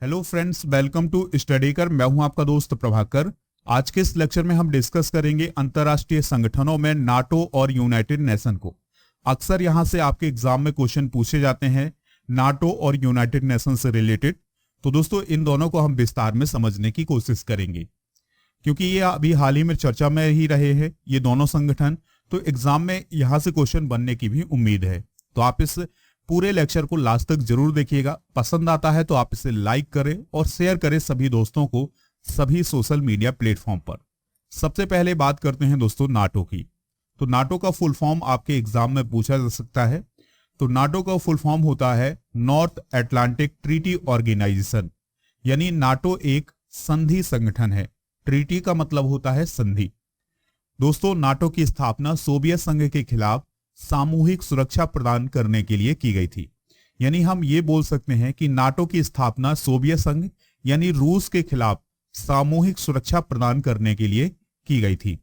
Hello friends, welcome to study कर। मैं हूं आपका दोस्त प्रभाकर। आज के इस लेक्चर में हम डिस्कस करेंगे अंतर्राष्ट्रीय संगठनों में नाटो और यूनाइटेड नेशन को। अक्सर यहां से आपके एग्जाम में क्वेश्चन पूछे जाते हैं नाटो और यूनाइटेड नेशन से रिलेटेड। तो दोस्तों, इन दोनों को हम विस्तार में समझने की कोशिश करेंगे क्योंकि ये अभी हाल ही में चर्चा में ही रहे हैं ये दोनों संगठन। तो एग्जाम में यहां से क्वेश्चन बनने की भी उम्मीद है। तो आप इस पूरे लेक्चर को लास्ट तक जरूर देखिएगा। पसंद आता है तो आप इसे लाइक करें और शेयर करें सभी दोस्तों को सभी सोशल मीडिया प्लेटफॉर्म पर। सबसे पहले बात करते हैं दोस्तों नाटो की। तो नाटो का फुल फॉर्म आपके एग्जाम में पूछा जा सकता है। तो नाटो का फुल फॉर्म होता है नॉर्थ अटलांटिक ट्रीटी ऑर्गेनाइजेशन, यानी नाटो एक संधि संगठन है। ट्रीटी का मतलब होता है संधि। दोस्तों, नाटो की स्थापना सोवियत संघ के खिलाफ सामूहिक सुरक्षा प्रदान करने के लिए की गई थी। यानी हम ये बोल सकते हैं कि नाटो की स्थापना सोवियत संघ यानी रूस के खिलाफ सामूहिक सुरक्षा प्रदान करने के लिए की गई थी।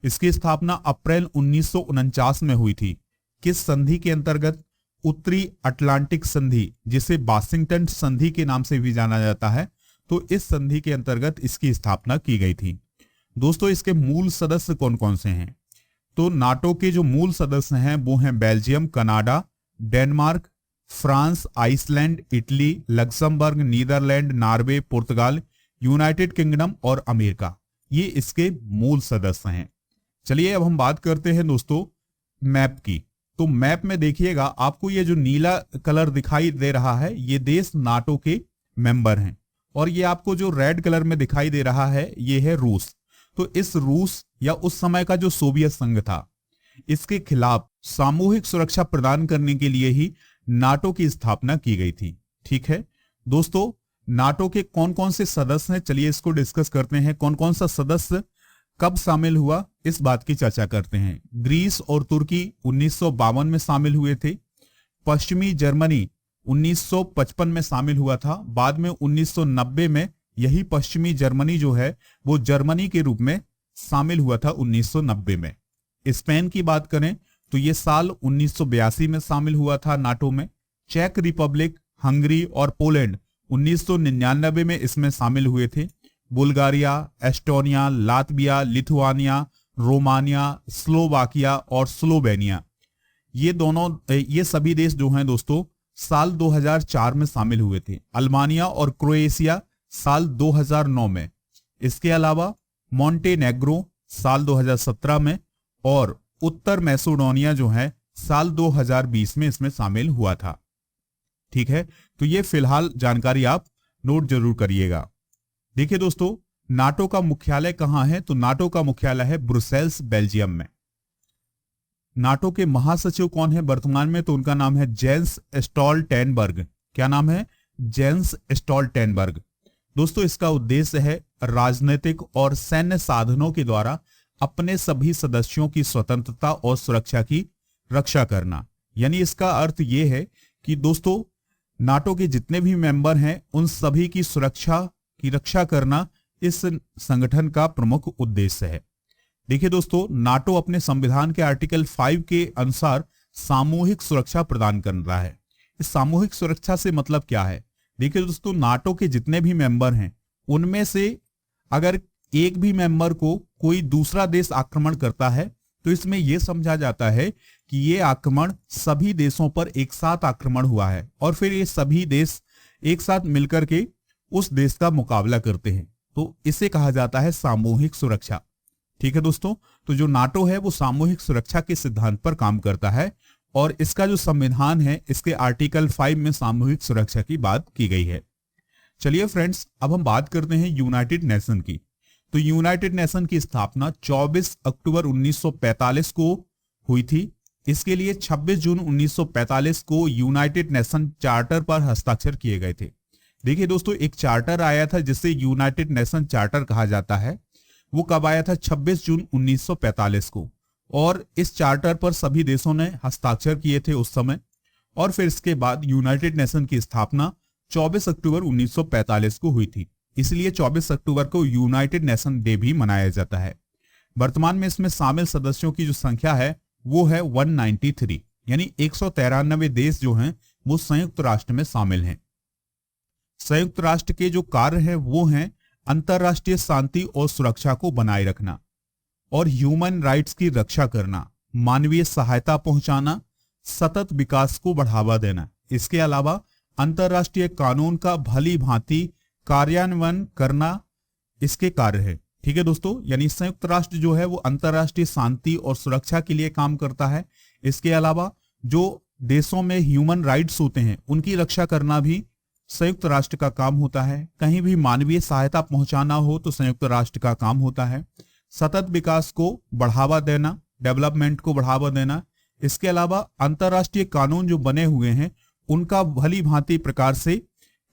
इसकी स्थापना अप्रैल 1949 में हुई थी। किस संधि के अंतर्गत? उत्तरी अटलांटिक संधि, जिसे वाशिंगटन संधि के नाम से भी जाना जाता है। तो इस संधि के अंतर्गत इसकी स्थापना की गई थी। दोस्तों, इसके मूल सदस्य कौन कौन से हैं? तो नाटो के जो मूल सदस्य हैं वो हैं Belgium, Canada, Denmark, France, Iceland, Italy, Luxembourg, Netherlands, Norway, पुर्तगाल, यूनाइटेड किंगडम और अमेरिका। ये इसके मूल सदस्य हैं। चलिए अब हम बात करते हैं दोस्तों मैप की। तो मैप में देखिएगा, आपको ये जो नीला कलर दिखाई दे रहा है ये देश नाटो के मेंबर हैं, और ये आपको जो रेड कलर में दिखाई दे रहा है ये है रूस। तो इस रूस या उस समय का जो सोवियत संघ था, इसके खिलाफ सामूहिक सुरक्षा प्रदान करने के लिए ही नाटो की स्थापना की गई थी। ठीक है दोस्तों, नाटो के कौन कौन से सदस्य हैं, चलिए इसको डिस्कस करते हैं। कौन कौन सा सदस्य कब शामिल हुआ, इस बात की चर्चा करते हैं। ग्रीस और तुर्की 1952 में शामिल हुए थे। पश्चिमी जर्मनी 1955 में शामिल हुआ था। बाद में 1990 में यही पश्चिमी जर्मनी जो है वो जर्मनी के रूप में शामिल हुआ था 1990 में। स्पेन की बात करें तो ये साल 1982 में शामिल हुआ था नाटो में। चेक रिपब्लिक, हंगरी और पोलैंड 1999 में इसमें शामिल हुए थे। Bulgaria, Estonia, Latvia, Lithuania, Romania, Slovakia और स्लोवेनिया, ये सभी देश जो हैं दोस्तों साल 2004 में शामिल हुए थे। अल्बानिया और क्रोएशिया साल 2009 में। इसके अलावा मोंटेनेग्रो साल 2017 में और उत्तर मैसेडोनिया जो है साल 2020 में इसमें शामिल हुआ था। ठीक है, तो ये फिलहाल जानकारी आप नोट जरूर करिएगा। देखिए दोस्तों, नाटो का मुख्यालय कहां है? तो नाटो का मुख्यालय है ब्रुसेल्स, बेल्जियम में। नाटो के महासचिव कौन है वर्तमान में? तो उनका नाम है जेंस स्टोल्टेनबर्ग। क्या नाम है? Jens Stoltenberg. दोस्तों, इसका उद्देश्य है राजनीतिक और सैन्य साधनों के द्वारा अपने सभी सदस्यों की स्वतंत्रता और सुरक्षा की रक्षा करना। यानी इसका अर्थ यह है कि दोस्तों नाटो के जितने भी मेंबर हैं उन सभी की सुरक्षा की रक्षा करना इस संगठन का प्रमुख उद्देश्य है। देखिए दोस्तों, नाटो अपने संविधान के आर्टिकल 5 के अनुसार सामूहिक सुरक्षा प्रदान कर रहा है। इस सामूहिक सुरक्षा से मतलब क्या है? देखिए दोस्तों, नाटो के जितने भी मेंबर हैं उनमें से अगर एक भी मेंबर को कोई दूसरा देश आक्रमण करता है तो इसमें यह समझा जाता है कि यह आक्रमण सभी देशों पर एक साथ आक्रमण हुआ है और फिर ये सभी देश एक साथ मिलकर के उस देश का मुकाबला करते हैं। तो इसे कहा जाता है सामूहिक सुरक्षा। ठीक है दोस्तों, तो जो नाटो है वो सामूहिक सुरक्षा के सिद्धांत पर काम करता है और इसका जो संविधान है इसके आर्टिकल 5 में सामूहिक सुरक्षा की बात की गई है। चलिए फ्रेंड्स, अब हम बात करते हैं यूनाइटेड नेशन की। तो यूनाइटेड नेशन की स्थापना 24 अक्टूबर 1945 को हुई थी। इसके लिए 26 जून 1945 को यूनाइटेड नेशन चार्टर पर हस्ताक्षर किए गए थे। देखिए दोस्तों, एक चार्टर आया था जिसे यूनाइटेड नेशन चार्टर कहा जाता है। वो कब आया था? 26 जून 1945 को। और इस चार्टर पर सभी देशों ने हस्ताक्षर किए थे उस समय। और फिर इसके बाद यूनाइटेड नेशन की स्थापना 24 अक्टूबर 1945 को हुई थी। इसलिए 24 अक्टूबर को यूनाइटेड नेशन डे भी मनाया जाता है। वर्तमान में इसमें शामिल सदस्यों की जो संख्या है वो है 193, यानी 193 देश जो हैं वो संयुक्त राष्ट्र में शामिल हैं। संयुक्त राष्ट्र के जो कार्य हैं वो हैं अंतरराष्ट्रीय शांति और सुरक्षा को बनाए रखना और ह्यूमन राइट्स की रक्षा करना, मानवीय सहायता पहुंचाना, सतत विकास को बढ़ावा देना। इसके अलावा अंतरराष्ट्रीय कानून का भली भांति कार्यान्वयन करना इसके कार्य है। ठीक है दोस्तों, यानी संयुक्त राष्ट्र जो है वो अंतरराष्ट्रीय शांति और सुरक्षा के लिए काम करता है। इसके अलावा जो देशों में ह्यूमन राइट्स होते हैं उनकी रक्षा करना भी संयुक्त राष्ट्र का काम होता है। कहीं भी मानवीय सहायता पहुंचाना हो तो संयुक्त राष्ट्र का काम होता है। सतत विकास को बढ़ावा देना, डेवलपमेंट को बढ़ावा देना। इसके अलावा अंतरराष्ट्रीय कानून जो बने हुए हैं उनका भली भांति प्रकार से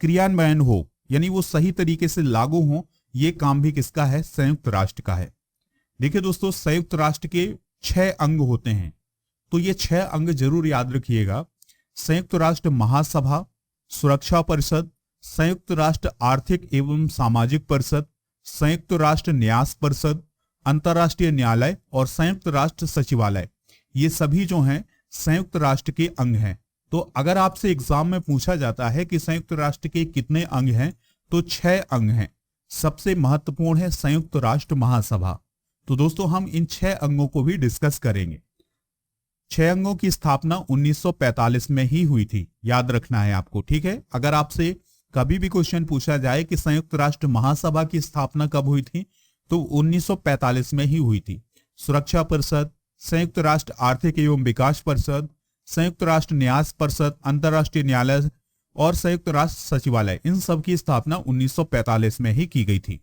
क्रियान्वयन हो, यानी वो सही तरीके से लागू हो, ये काम भी किसका है? संयुक्त राष्ट्र का है। देखिए दोस्तों, संयुक्त राष्ट्र के 6 अंग होते हैं, तो ये 6 अंग जरूर याद रखिएगा। संयुक्त राष्ट्र महासभा, सुरक्षा परिषद, संयुक्त राष्ट्र आर्थिक एवं सामाजिक परिषद, संयुक्त राष्ट्र न्यास परिषद, अंतर्राष्ट्रीय न्यायालय और संयुक्त राष्ट्र सचिवालय। ये सभी जो हैं संयुक्त राष्ट्र के अंग हैं। तो अगर आपसे एग्जाम में पूछा जाता है कि संयुक्त राष्ट्र के कितने अंग हैं, तो 6 अंग हैं। सबसे महत्वपूर्ण है संयुक्त राष्ट्र महासभा। तो दोस्तों हम इन 6 अंगों को भी डिस्कस करेंगे। 6 अंगों की स्थापना 1945 में ही हुई थी, याद रखना है आपको। ठीक है, अगर आपसे कभी भी क्वेश्चन पूछा जाए कि संयुक्त राष्ट्र महासभा की स्थापना कब हुई थी, तो 1945 में ही हुई थी। सुरक्षा परिषद, संयुक्त राष्ट्र आर्थिक एवं विकास परिषद, संयुक्त राष्ट्र न्यास परिषद, अंतर्राष्ट्रीय न्यायालय और संयुक्त राष्ट्र सचिवालय, इन सब की स्थापना 1945 में ही की गई थी।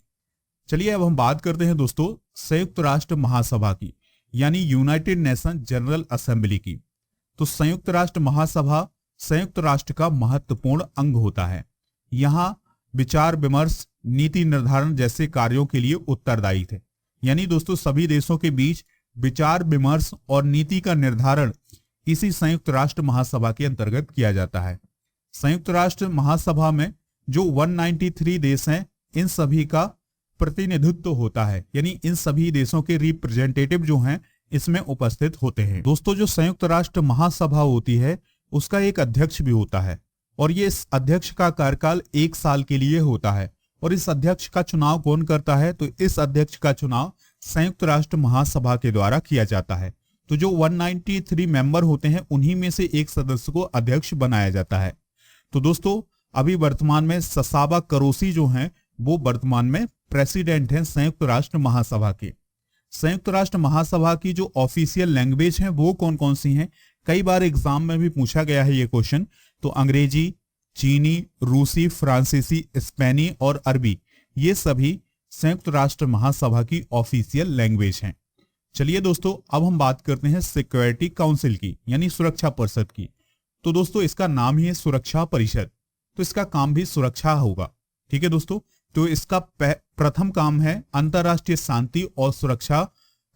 चलिए अब हम बात करते हैं दोस्तों संयुक्त राष्ट्र महासभा की, यानी यूनाइटेड नेशन जनरल असेंबली की। तो संयुक्त राष्ट्र महासभा संयुक्त राष्ट्र का महत्वपूर्ण अंग होता है। यहाँ विचार विमर्श, नीति निर्धारण जैसे कार्यों के लिए उत्तरदायी थे। यानी दोस्तों सभी देशों के बीच विचार विमर्श और नीति का निर्धारण इसी संयुक्त राष्ट्र महासभा के अंतर्गत किया जाता है। संयुक्त राष्ट्र महासभा में जो 193 देश हैं, इन सभी का प्रतिनिधित्व होता है, यानी इन सभी देशों के रिप्रेजेंटेटिव जो हैं इसमें उपस्थित होते हैं। दोस्तों जो संयुक्त राष्ट्र महासभा होती है उसका एक अध्यक्ष भी होता है और ये इस अध्यक्ष का कार्यकाल 1 साल के लिए होता है। और इस अध्यक्ष का चुनाव कौन करता है? तो इस अध्यक्ष का चुनाव संयुक्त राष्ट्र महासभा के द्वारा किया जाता है। तो जो 193 मेंबर होते हैं उन्हीं में से एक सदस्य को अध्यक्ष बनाया जाता है। तो दोस्तों अभी वर्तमान में ससाबा करोसी जो हैं वो वर्तमान में प्रेसिडेंट हैं संयुक्त राष्ट्र महासभा के। संयुक्त राष्ट्र महासभा की जो ऑफिशियल लैंग्वेज हैं वो कौन कौन सी हैं? कई बार एग्जाम में भी पूछा गया है ये क्वेश्चन। तो अंग्रेजी, चीनी, रूसी, फ्रांसीसी, स्पेनी और अरबी, ये सभी संयुक्त राष्ट्र महासभा की ऑफिशियल लैंग्वेज हैं। चलिए दोस्तों अब हम बात करते हैं सिक्योरिटी काउंसिल की, यानी सुरक्षा परिषद की। तो दोस्तों इसका नाम ही है सुरक्षा परिषद, तो इसका काम भी सुरक्षा होगा। ठीक है दोस्तों, तो इसका प्रथम काम है अंतरराष्ट्रीय शांति और सुरक्षा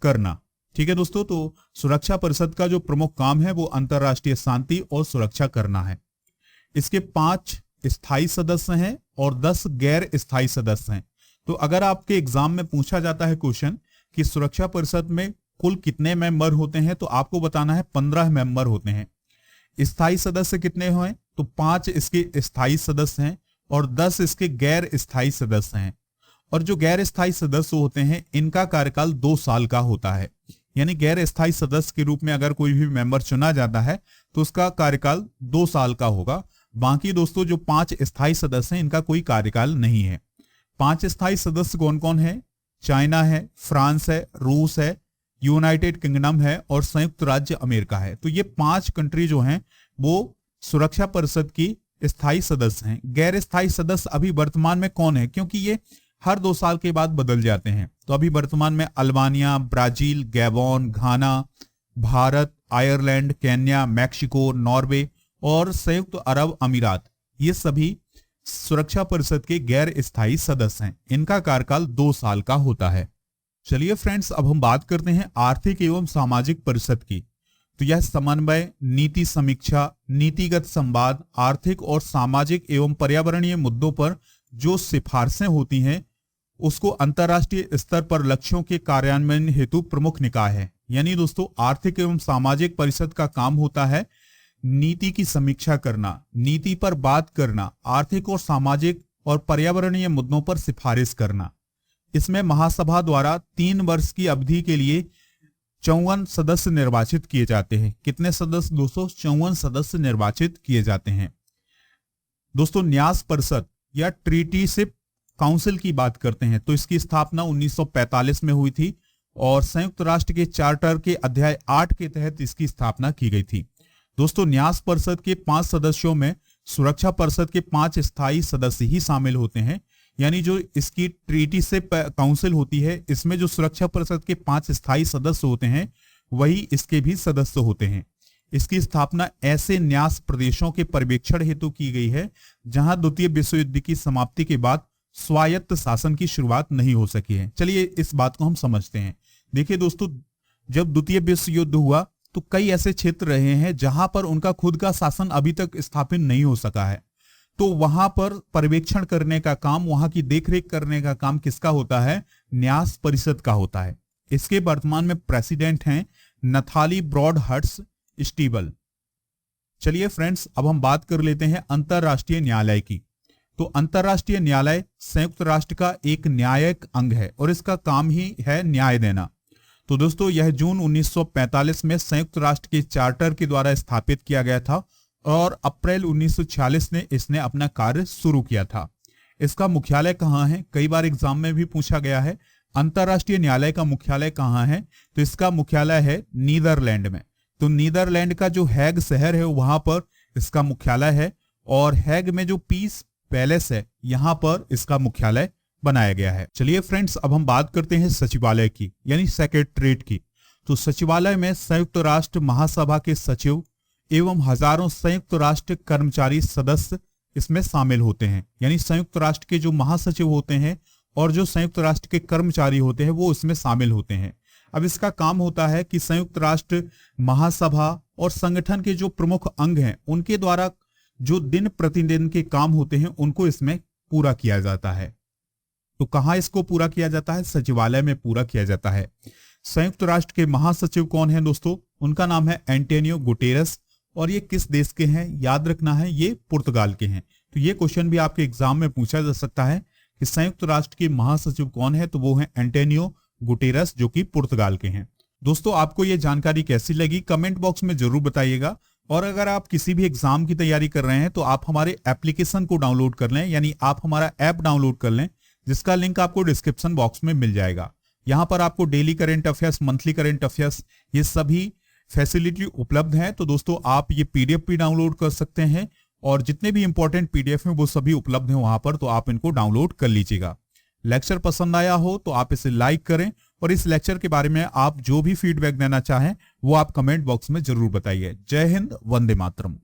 करना। ठीक है दोस्तों, तो सुरक्षा परिषद का जो प्रमुख काम है वो अंतरराष्ट्रीय शांति और सुरक्षा करना है। इसके 5 स्थायी सदस्य हैं और 10 गैर स्थायी सदस्य हैं। तो अगर आपके एग्जाम में पूछा जाता है क्वेश्चन कि सुरक्षा परिषद में कुल कितने मेंबर होते हैं, तो आपको बताना है 15 मेंबर होते हैं। स्थायी सदस्य कितने हैं? तो 5 इसके स्थायी सदस्य हैं और 10 इसके गैर स्थायी सदस्य हैं। और जो गैर स्थायी सदस्य होते हैं इनका कार्यकाल 2 साल का होता है। यानी गैर स्थायी सदस्य के रूप में अगर कोई भी मेंबर चुना जाता है तो उसका कार्यकाल 2 साल का होगा। बाकी दोस्तों जो 5 स्थायी सदस्य हैं इनका कोई कार्यकाल नहीं है। 5 स्थायी सदस्य कौन कौन है? चाइना है, फ्रांस है, रूस है, यूनाइटेड किंगडम है और संयुक्त राज्य अमेरिका है। तो ये 5 कंट्री जो हैं वो सुरक्षा परिषद की स्थायी सदस्य हैं। गैर स्थायी सदस्य अभी वर्तमान में कौन है? क्योंकि ये हर 2 साल के बाद बदल जाते हैं। तो अभी वर्तमान में Albania, Brazil, Gabon, Ghana, Bharat, Ireland, Kenya, Mexico, Norway और संयुक्त अरब अमीरात, ये सभी सुरक्षा परिषद के गैर स्थायी सदस्य हैं। इनका कार्यकाल 2 साल का होता है। चलिए फ्रेंड्स अब हम बात करते हैं आर्थिक एवं सामाजिक परिषद की। तो यह समन्वय, नीति समीक्षा, नीतिगत संवाद, आर्थिक और सामाजिक एवं पर्यावरणीय मुद्दों पर जो सिफारिशें होती हैं उसको अंतर्राष्ट्रीय स्तर पर लक्ष्यों के कार्यान्वयन हेतु प्रमुख निकाय है। यानी दोस्तों आर्थिक एवं सामाजिक परिषद का काम होता है नीति की समीक्षा करना, नीति पर बात करना, आर्थिक और सामाजिक और पर्यावरणीय मुद्दों पर सिफारिश करना। इसमें महासभा द्वारा 3 वर्ष की अवधि के लिए 54 सदस्य निर्वाचित किए जाते हैं। कितने सदस्य दोस्तों? 54 सदस्य निर्वाचित किए जाते हैं। दोस्तों न्यास परिषद या ट्रीटीशिप काउंसिल की बात करते हैं तो इसकी स्थापना 1945 में हुई थी और संयुक्त राष्ट्र के चार्टर के अध्याय 8 के तहत इसकी स्थापना की गई थी। दोस्तों न्यास परिषद के 5 सदस्यों में सुरक्षा परिषद के 5 स्थायी सदस्य ही शामिल होते हैं। यानी जो इसकी ट्रीटीशिप काउंसिल होती है, इसमें जो सुरक्षा परिषद के 5 स्थायी सदस्य होते हैं वही इसके भी सदस्य होते हैं। इसकी स्थापना ऐसे न्यास प्रदेशों के पर्यवेक्षण हेतु की गई है जहां द्वितीय विश्व युद्ध की समाप्ति के बाद स्वायत्त शासन की शुरुआत नहीं हो सकी है। चलिए इस बात को हम समझते हैं। देखिए दोस्तों, जब द्वितीय विश्व युद्ध हुआ तो कई ऐसे क्षेत्र रहे हैं जहां पर उनका खुद का शासन अभी तक स्थापित नहीं हो सका है, तो वहां पर पर्यवेक्षण करने का काम, वहां की देखरेख करने का काम किसका होता है? न्यास परिषद का होता है। इसके वर्तमान में प्रेसिडेंट हैं नथाली ब्रॉडहर्ट्स स्टीबल। चलिए फ्रेंड्स, अब हम बात कर लेते हैं अंतरराष्ट्रीय न्यायालय की। तो अंतरराष्ट्रीय न्यायालय संयुक्त राष्ट्र का एक न्यायिक अंग है और इसका काम ही है न्याय देना। तो दोस्तों यह जून 1945 में संयुक्त राष्ट्र के चार्टर के द्वारा स्थापित किया गया था और अप्रैल 1946 में इसने अपना कार्य शुरू किया था। इसका मुख्यालय कहाँ है? कई बार एग्जाम में भी पूछा गया है, अंतरराष्ट्रीय न्यायालय का मुख्यालय कहाँ है? तो इसका मुख्यालय है नीदरलैंड में। तो नीदरलैंड का जो हैग शहर है वहां पर इसका मुख्यालय है और हैग में जो पीस पैलेस है यहां पर इसका मुख्यालय बनाया गया है। चलिए फ्रेंड्स, अब हम बात करते हैं सचिवालय की, यानी सेक्रेटरीट की। तो सचिवालय में संयुक्त राष्ट्र महासभा के सचिव एवं हजारों संयुक्त राष्ट्र कर्मचारी सदस्य इसमें शामिल होते हैं। यानी संयुक्त राष्ट्र के जो महासचिव होते हैं और जो संयुक्त राष्ट्र के कर्मचारी होते हैं वो इसमें शामिल होते हैं। अब इसका काम होता है कि संयुक्त राष्ट्र महासभा और संगठन के जो प्रमुख अंग हैं उनके द्वारा जो दिन प्रतिदिन के काम होते हैं उनको इसमें पूरा किया जाता है। तो कहां इसको पूरा किया जाता है? सचिवालय में पूरा किया जाता है। संयुक्त राष्ट्र के महासचिव कौन है दोस्तों? उनका नाम है एंटोनियो गुटेरेस और ये किस देश के हैं? याद रखना है, ये पुर्तगाल के हैं। तो ये क्वेश्चन भी आपके एग्जाम में पूछा जा सकता है कि संयुक्त राष्ट्र के महासचिव कौन है? तो वो है एंटोनियो गुटेरेस, जो कि पुर्तगाल के हैं। दोस्तों आपको ये जानकारी कैसी लगी कमेंट बॉक्स में जरूर बताइएगा। और अगर आप किसी भी एग्जाम की तैयारी कर रहे हैं तो आप हमारे एप्लीकेशन को डाउनलोड कर लें, यानी आप हमारा ऐप डाउनलोड कर लें, जिसका लिंक आपको डिस्क्रिप्शन बॉक्स में मिल जाएगा। यहाँ पर आपको daily current affairs, monthly current affairs, ये सभी फैसिलिटी उपलब्ध हैं। तो दोस्तों आप ये पीडीएफ भी डाउनलोड कर सकते हैं और जितने भी इंपॉर्टेंट पीडीएफ हैं वो सभी उपलब्ध हैं वहां पर, तो आप इनको डाउनलोड कर लीजिएगा। लेक्चर पसंद आया हो तो आप इसे लाइक करें और इस लेक्चर के बारे में आप जो भी फीडबैक देना चाहें वो आप कमेंट बॉक्स में जरूर बताइए। जय हिंद, वंदे मातरम।